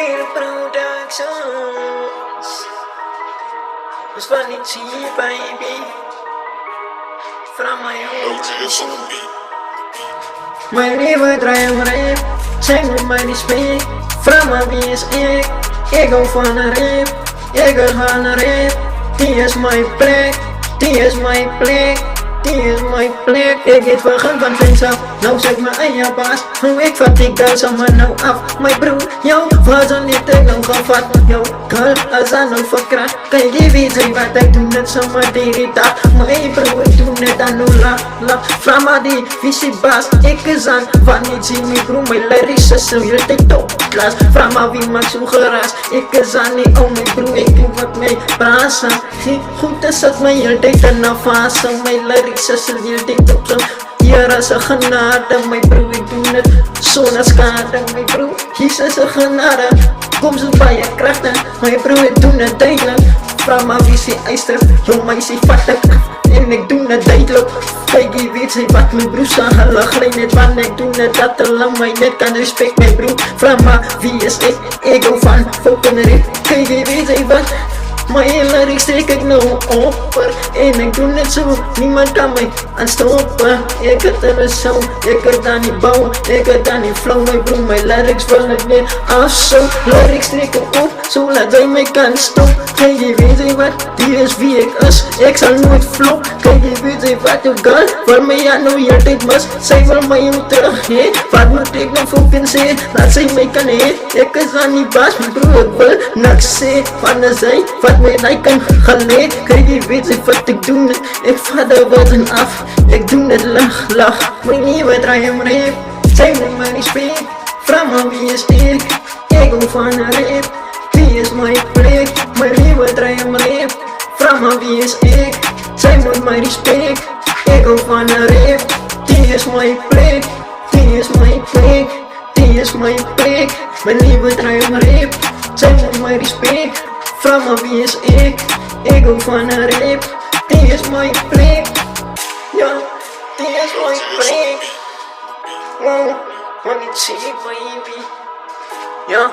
Bill Productions. It's funny T, baby. From my own. My river drive rap. Zeg me maar niet speak. Vraag me wie is ik hou van een rap. Ik ga naar rap. Die is mijn plek. Die is mijn plek. Die is mijn plek. Ik eet vergaan van vriends af. Nou zeg me aan je baas. Hoe ik vat die girls aan me nou af. Mijn broer, jou was er niet ik nou gevat. Jou girl, als aan nou verkracht. Kijk je weet ze wat ik doe net zomaar die dag. Mijn broer, ik doe net aan nou la. Vraag maar die visie baas. Ik is aan van niet zien mijn broer. Mijn lyrische zo je TikTok klas. Vraag maar wie maakt zo geraas. Ik is aan niet oh mijn broer. Ik doe wat mij praat. Zie goed is het mij heel tijd en na fase. Mijn lyrische zo je TikTok zo. Hier is een genade, mijn broer, ik doe het zonder schade, mijn broer, hier is een genade. Kom zo bij je krachten, mijn broer, ik doe het duidelijk. Vraag maar wie ze eist, jong meisje vat het en ik doe het duidelijk. Kijk je weet ze wat mijn broer zijn halen, glijdt net van ik doe het dat te lang, maar net kan respect mijn broer. Vraag maar wie is ik hou van fucking rip. Kijk je weet ze wat. Mijn lyrics steek ik nou op en ik doe net zo, niemand kan mij aanstoppen. Ik het er zo, ik het daar niet bouwen, ik het daar niet flow. Mijn broer, mijn lyrics vallen niet af zo. Lyrics steek ik op, zodat hij mij kan stoppen. Kijk je weet wat, die is wie ik is, ik zal nooit flop. Kijk je weet wat, je girl, wil mij aan nou heel tijd mis. Zij wil mij om terug, hé, wat moet ik nou fucking zeggen, dat zij mij kan heen. Ik is aan die baas, mijn broer, ik wil niks zeggen van de zij, wat mij kan geleerd. Kijk je weet wat ik doe, ik vat de woorden af. Ik doe het lach. Mijn nieuwe draaien rap. Zeg me maar niet speak. Vraag me wie is ik hou van een rap. Die is mijn plek. Mijn nieuwe draaien rap. Vraag me wie is ik. Zeg me maar niet speak. Ik hou van een rap. Die is mijn plek. Die is mijn plek. Die is mijn plek. Mijn nieuwe draaien rap. Zeg me maar niet speak. Vraag me wie is ik hou van een rap. Die is mijn plek. Ja, die is mijn plek. Wow, want ik zie baby. Ja.